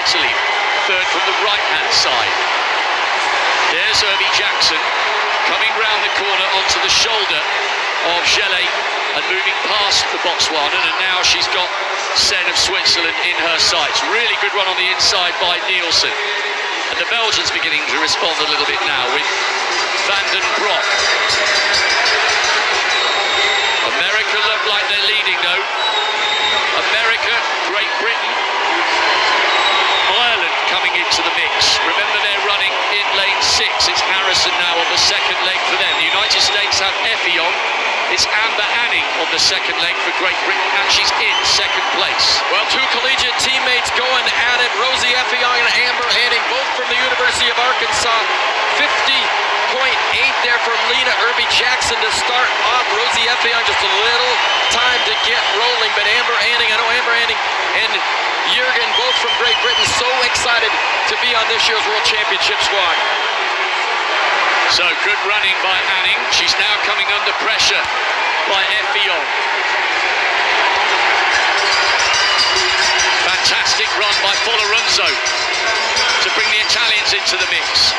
Italy, third from the right-hand side. There's Irby Jackson coming round the corner onto the shoulder of Gelé and moving past the Botswanan, and now she's got Sen of Switzerland in her sights. Really good run on the inside by Nielsen. And the Belgians beginning to respond a little bit now with Van den Broek. America look like they're leading though. America, Great Britain, Ireland coming into the mix. Remember they're running in lane 6. It's Harrison now on the second leg for them. The United States have Effie on. It's Amber Anning on the second leg for Great Britain, and she's in second place. Well, two collegiate teammates going at it. Rosie Effiong and Amber Anning, both from the University of Arkansas. 50.8 there from Lena Irby Jackson to start off. Rosie Effiong just a little time to get rolling, but Amber Anning, I know Amber Anning and Jürgen, both from Great Britain, so excited to be on this year's World Championship squad. So good running by Anning. She's now coming under pressure by Effiong. Fantastic run by Folorenzo to bring the Italians into the mix.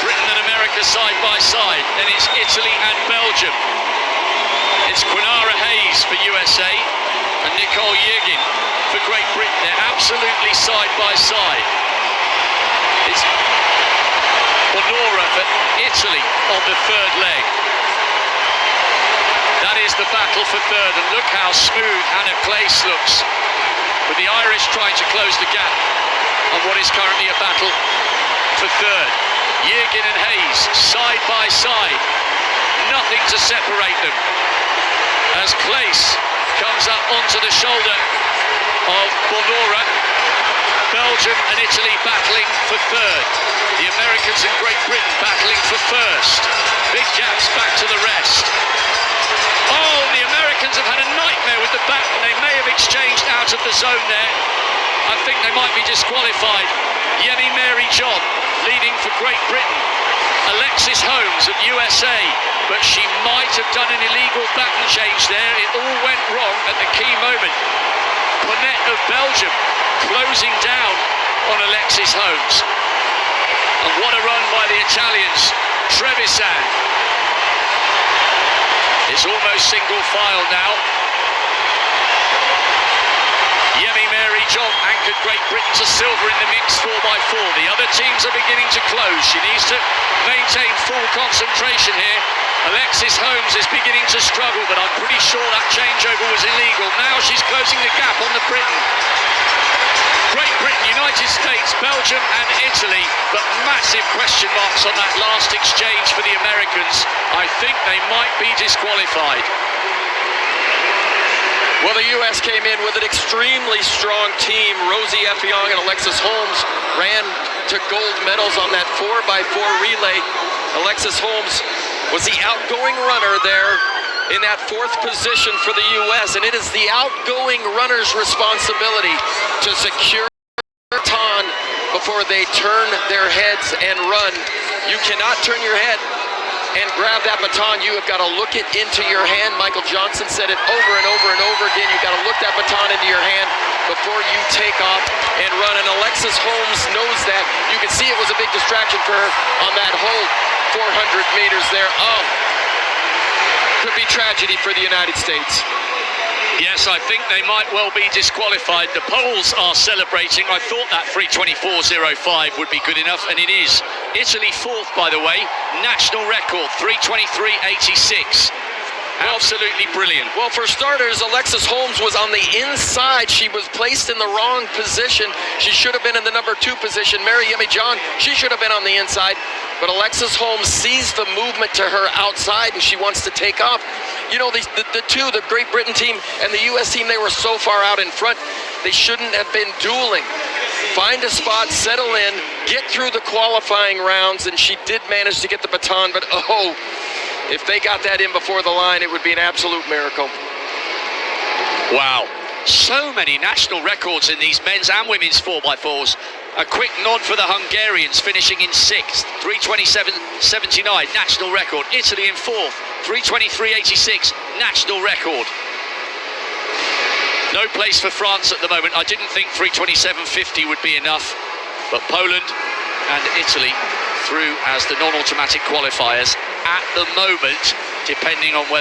Britain and America side by side. Then it's Italy and Belgium. It's Quinara Hayes for USA and Nicole Jürgen for Great Britain. They're absolutely side by side. It's Bonora for Italy on the third leg. That is the battle for third, and look how smooth Hannah Clace looks, with the Irish trying to close the gap on what is currently a battle for third. Jürgen and Hayes side by side, nothing to separate them as Clace comes up onto the shoulder of Bonora. Belgium and Italy battling for third. The Americans and Great Britain battling for first. Big gaps back to the rest. Oh, the Americans have had a nightmare with the back, and they may have exchanged out of the zone there. I think they might be disqualified. Yemi Mary John leading for Great Britain. Alexis Holmes of USA, but she might have done an illegal baton change there. It all went wrong at the key moment. Ponette of Belgium closing down on Alexis Holmes. And what a run by the Italians. Trevisan is almost single file now. Yemi Mary John anchored Great Britain to silver in the mixed 4x4. The other teams are beginning to close. She needs to maintain full concentration here. Alexis Holmes is beginning to struggle, but I'm pretty sure that changeover was illegal. Now she's closing the gap on the Britain. Great Britain, United States, Belgium and Italy, but massive question marks on that last exchange for the Americans. I think they might be disqualified. Well, the U.S. came in with an extremely strong team. Rosie Effiong and Alexis Holmes ran to gold medals on that 4x4 relay. Alexis Holmes was the outgoing runner there in that fourth position for the U.S., and it is the outgoing runner's responsibility to secure baton before they turn their heads and run. You cannot turn your head and grab that baton. You have got to look it into your hand. Michael Johnson said it over and over and over again. You've got to look that baton into your hand before you take off and run. And Alexis Holmes knows that. You can see it was a big distraction for her on that whole 400 meters there. Oh, could be tragedy for the United States. Yes, I think they might well be disqualified. The Poles are celebrating. I thought that 3:24.05 would be good enough, and it is. Italy fourth, by the way. National record, 3:23.86. Absolutely brilliant. Well, for starters, Alexis Holmes was on the inside. She was placed in the wrong position. She should have been in the number 2 position. Mary Yemi John, she should have been on the inside. But Alexis Holmes sees the movement to her outside, and she wants to take off. You know, the Great Britain team and the U.S. team, they were so far out in front, they shouldn't have been dueling. Find a spot, settle in, get through the qualifying rounds, and she did manage to get the baton, but oh, if they got that in before the line, it would be an absolute miracle. Wow. So many national records in these men's and women's 4x4s. A quick nod for the Hungarians, finishing in 6th, 3:27.79, national record. Italy in 4th, 3:23.86, national record. No place for France at the moment. I didn't think 3:27.50 would be enough, but Poland and Italy through as the non-automatic qualifiers at the moment, depending on whether